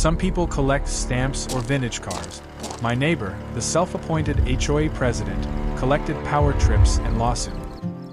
Some people collect stamps or vintage cars. My neighbor, the self-appointed HOA president, collected power trips and lawsuit.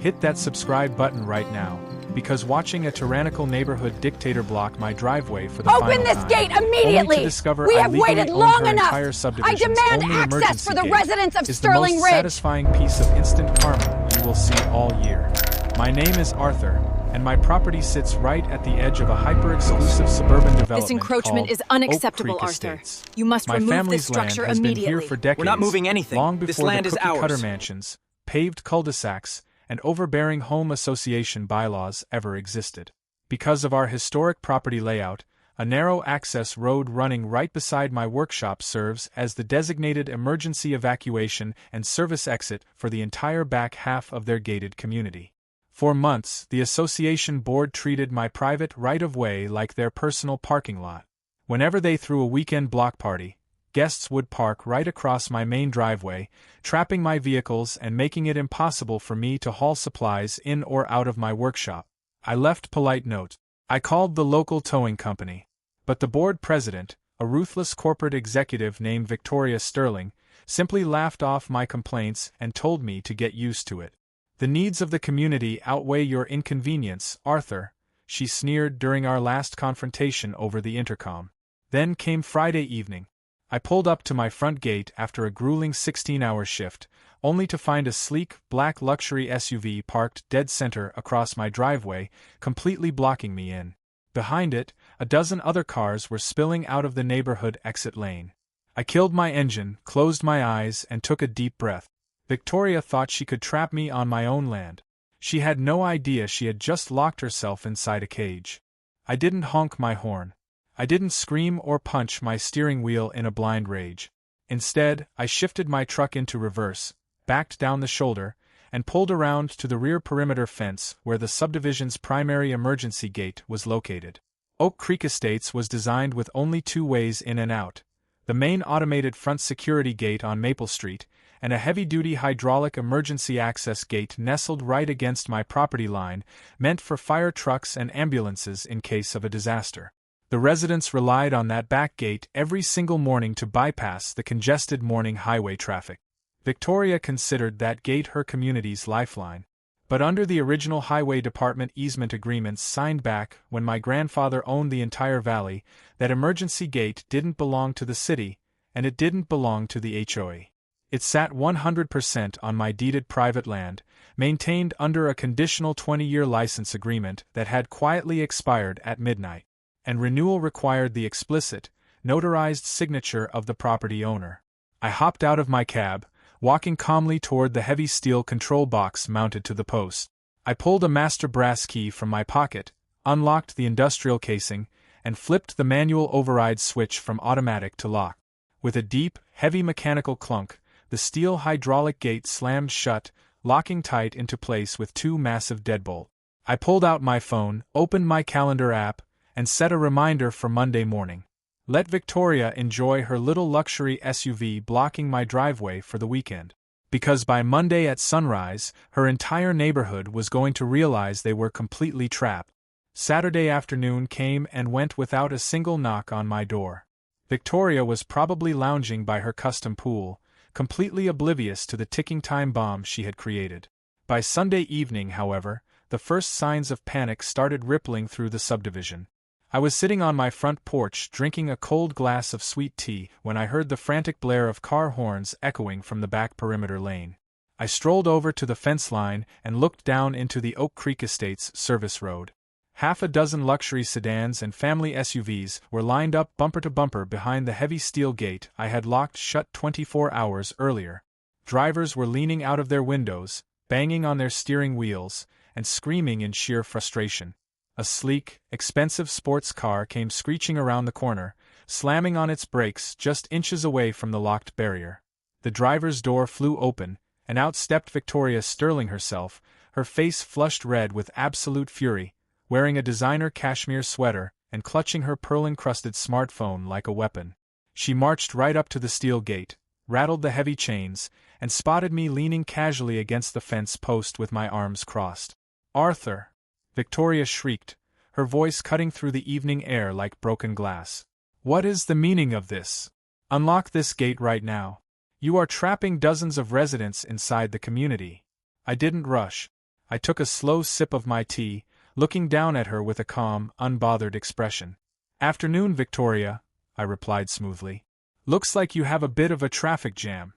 Hit that subscribe button right now, because watching a tyrannical neighborhood dictator block my driveway for the final time. Open this gate immediately! Only to discover we I have legally waited own long her enough! entire subdivision's I demand only access emergency for the gate residents of is the Sterling most Ridge! satisfying piece of instant karma you will see all year. My name is Arthur, and my property sits right at the edge of a hyper-exclusive suburban development. This encroachment is unacceptable, Oak Creek Arthur. Estates. You must My remove this family's structure land has immediately. been here for decades. We're not moving anything. Long This before land the is cookie-cutter ours. mansions, paved cul-de-sacs, and overbearing home association bylaws ever existed. Because of our historic property layout, a narrow access road running right beside my workshop serves as the designated emergency evacuation and service exit for the entire back half of their gated community. For months, the association board treated my private right-of-way like their personal parking lot. Whenever they threw a weekend block party, guests would park right across my main driveway, trapping my vehicles and making it impossible for me to haul supplies in or out of my workshop. I left polite note. I called the local towing company. But the board president, a ruthless corporate executive named Victoria Sterling, simply laughed off my complaints and told me to get used to it. The needs of the community outweigh your inconvenience, Arthur, she sneered during our last confrontation over the intercom. Then came Friday evening. I pulled up to my front gate after a grueling 16-hour shift, only to find a sleek, black luxury SUV parked dead center across my driveway, completely blocking me in. Behind it, a dozen other cars were spilling out of the neighborhood exit lane. I killed my engine, closed my eyes, and took a deep breath. Victoria thought she could trap me on my own land. She had no idea she had just locked herself inside a cage. I didn't honk my horn. I didn't scream or punch my steering wheel in a blind rage. Instead, I shifted my truck into reverse, backed down the shoulder, and pulled around to the rear perimeter fence where the subdivision's primary emergency gate was located. Oak Creek Estates was designed with only two ways in and out: the main automated front security gate on Maple Street, and a heavy-duty hydraulic emergency access gate nestled right against my property line, meant for fire trucks and ambulances in case of a disaster. The residents relied on that back gate every single morning to bypass the congested morning highway traffic. Victoria considered that gate her community's lifeline. But under the original Highway Department easement agreements signed back when my grandfather owned the entire valley, that emergency gate didn't belong to the city, and it didn't belong to the HOA. It sat 100% on my deeded private land, maintained under a conditional 20-year license agreement that had quietly expired at midnight, and renewal required the explicit, notarized signature of the property owner. I hopped out of my cab, walking calmly toward the heavy steel control box mounted to the post. I pulled a master brass key from my pocket, unlocked the industrial casing, and flipped the manual override switch from automatic to lock. With a deep, heavy mechanical clunk, the steel hydraulic gate slammed shut, locking tight into place with two massive deadbolts. I pulled out my phone, opened my calendar app, and set a reminder for Monday morning. Let Victoria enjoy her little luxury SUV blocking my driveway for the weekend. Because by Monday at sunrise, her entire neighborhood was going to realize they were completely trapped. Saturday afternoon came and went without a single knock on my door. Victoria was probably lounging by her custom pool, completely oblivious to the ticking time bomb she had created. By Sunday evening, however, the first signs of panic started rippling through the subdivision. I was sitting on my front porch drinking a cold glass of sweet tea when I heard the frantic blare of car horns echoing from the back perimeter lane. I strolled over to the fence line and looked down into the Oak Creek Estates service road. Half a dozen luxury sedans and family SUVs were lined up bumper to bumper behind the heavy steel gate I had locked shut 24 hours earlier. Drivers were leaning out of their windows, banging on their steering wheels, and screaming in sheer frustration. A sleek, expensive sports car came screeching around the corner, slamming on its brakes just inches away from the locked barrier. The driver's door flew open, and out stepped Victoria Sterling herself, her face flushed red with absolute fury, wearing a designer cashmere sweater and clutching her pearl-encrusted smartphone like a weapon. She marched right up to the steel gate, rattled the heavy chains, and spotted me leaning casually against the fence post with my arms crossed. "Arthur!" Victoria shrieked, her voice cutting through the evening air like broken glass. What is the meaning of this? Unlock this gate right now. You are trapping dozens of residents inside the community. I didn't rush. I took a slow sip of my tea, looking down at her with a calm, unbothered expression. Afternoon, Victoria, I replied smoothly. Looks like you have a bit of a traffic jam.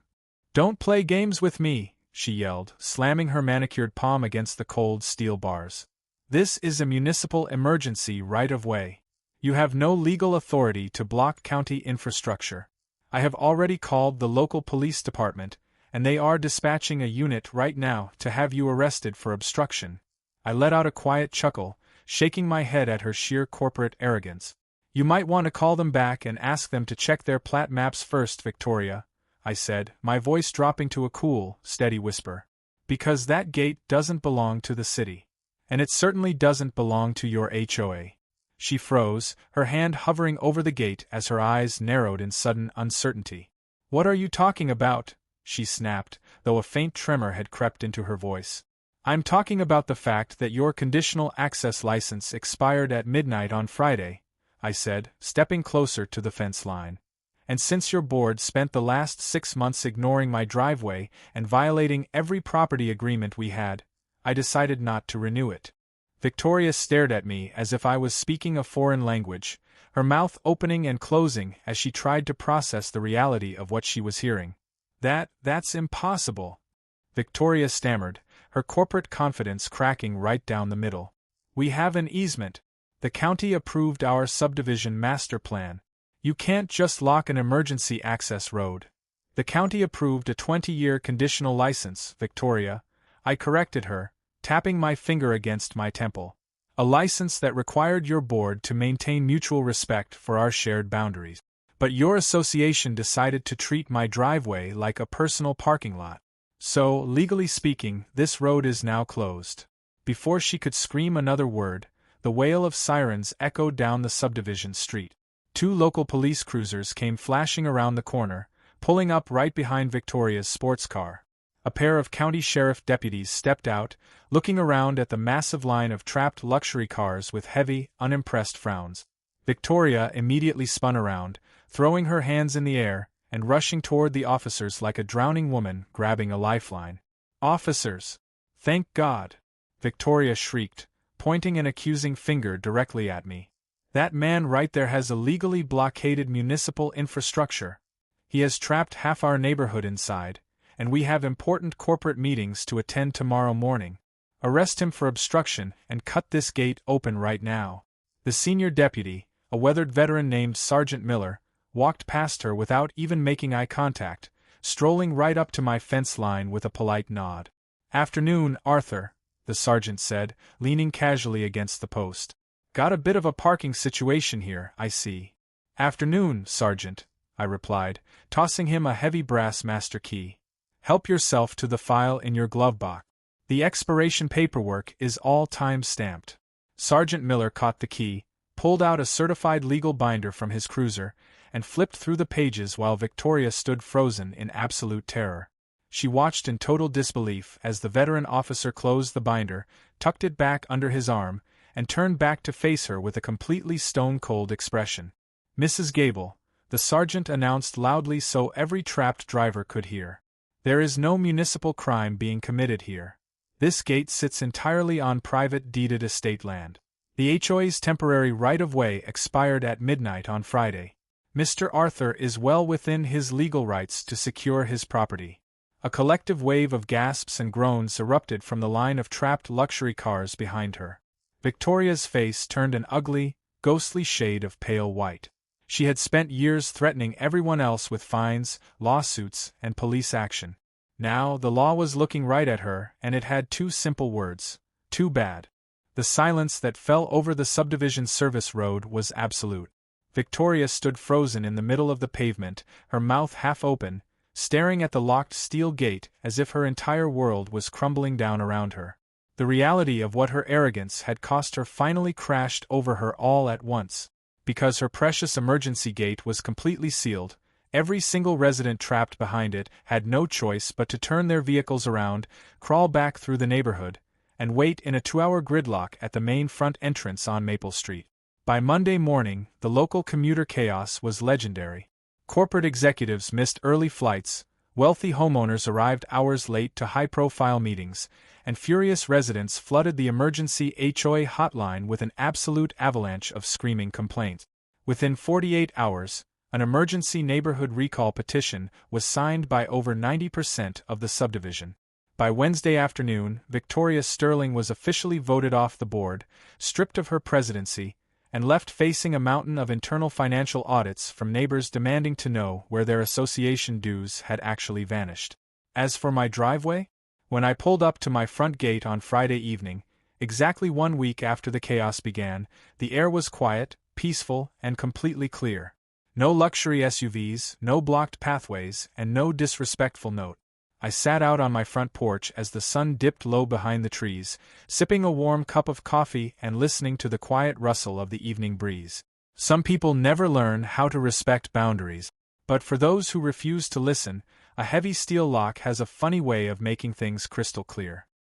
Don't play games with me, she yelled, slamming her manicured palm against the cold steel bars. This is a municipal emergency right-of-way. You have no legal authority to block county infrastructure. I have already called the local police department, and they are dispatching a unit right now to have you arrested for obstruction. I let out a quiet chuckle, shaking my head at her sheer corporate arrogance. You might want to call them back and ask them to check their plat maps first, Victoria, I said, my voice dropping to a cool, steady whisper. Because that gate doesn't belong to the city. And it certainly doesn't belong to your HOA. She froze, her hand hovering over the gate as her eyes narrowed in sudden uncertainty. What are you talking about? She snapped, though a faint tremor had crept into her voice. I'm talking about the fact that your conditional access license expired at midnight on Friday, I said, stepping closer to the fence line. And since your board spent the last 6 months ignoring my driveway and violating every property agreement we had, I decided not to renew it. Victoria stared at me as if I was speaking a foreign language, her mouth opening and closing as she tried to process the reality of what she was hearing. That's impossible, Victoria stammered, her corporate confidence cracking right down the middle. We have an easement. The county approved our subdivision master plan. You can't just lock an emergency access road. The county approved a 20-year conditional license, Victoria, I corrected her, tapping my finger against my temple. A license that required your board to maintain mutual respect for our shared boundaries. But your association decided to treat my driveway like a personal parking lot. So, legally speaking, this road is now closed. Before she could scream another word, the wail of sirens echoed down the subdivision street. 2 local police cruisers came flashing around the corner, pulling up right behind Victoria's sports car. A pair of county sheriff deputies stepped out, looking around at the massive line of trapped luxury cars with heavy, unimpressed frowns. Victoria immediately spun around, throwing her hands in the air, and rushing toward the officers like a drowning woman grabbing a lifeline. Officers! Thank God! Victoria shrieked, pointing an accusing finger directly at me. That man right there has illegally blockaded municipal infrastructure. He has trapped half our neighborhood inside, and we have important corporate meetings to attend tomorrow morning. Arrest him for obstruction and cut this gate open right now. The senior deputy, a weathered veteran named Sergeant Miller, walked past her without even making eye contact, strolling right up to my fence line with a polite nod. Afternoon, Arthur, the sergeant said, leaning casually against the post. Got a bit of a parking situation here, I see. Afternoon, Sergeant, I replied, tossing him a heavy brass master key. Help yourself to the file in your glove box. The expiration paperwork is all time-stamped. Sergeant Miller caught the key, pulled out a certified legal binder from his cruiser, and flipped through the pages while Victoria stood frozen in absolute terror. She watched in total disbelief as the veteran officer closed the binder, tucked it back under his arm, and turned back to face her with a completely stone-cold expression. Mrs. Gable, the sergeant announced loudly so every trapped driver could hear. There is no municipal crime being committed here. This gate sits entirely on private deeded estate land. The HOA's temporary right-of-way expired at midnight on Friday. Mr. Arthur is well within his legal rights to secure his property. A collective wave of gasps and groans erupted from the line of trapped luxury cars behind her. Victoria's face turned an ugly, ghostly shade of pale white. She had spent years threatening everyone else with fines, lawsuits, and police action. Now the law was looking right at her, and it had 2 simple words: too bad. The silence that fell over the subdivision service road was absolute. Victoria stood frozen in the middle of the pavement, her mouth half open, staring at the locked steel gate as if her entire world was crumbling down around her. The reality of what her arrogance had cost her finally crashed over her all at once. Because her precious emergency gate was completely sealed, every single resident trapped behind it had no choice but to turn their vehicles around, crawl back through the neighborhood, and wait in a 2-hour gridlock at the main front entrance on Maple Street. By Monday morning, the local commuter chaos was legendary. Corporate executives missed early flights, wealthy homeowners arrived hours late to high-profile meetings, and furious residents flooded the emergency HOA hotline with an absolute avalanche of screaming complaints. Within 48 hours, an emergency neighborhood recall petition was signed by over 90% of the subdivision. By Wednesday afternoon, Victoria Sterling was officially voted off the board, stripped of her presidency, and left facing a mountain of internal financial audits from neighbors demanding to know where their association dues had actually vanished. As for my driveway, when I pulled up to my front gate on Friday evening, exactly 1 week after the chaos began, the air was quiet, peaceful, and completely clear. No luxury SUVs, no blocked pathways, and no disrespectful note. I sat out on my front porch as the sun dipped low behind the trees, sipping a warm cup of coffee and listening to the quiet rustle of the evening breeze. Some people never learn how to respect boundaries, but for those who refuse to listen, a heavy steel lock has a funny way of making things crystal clear.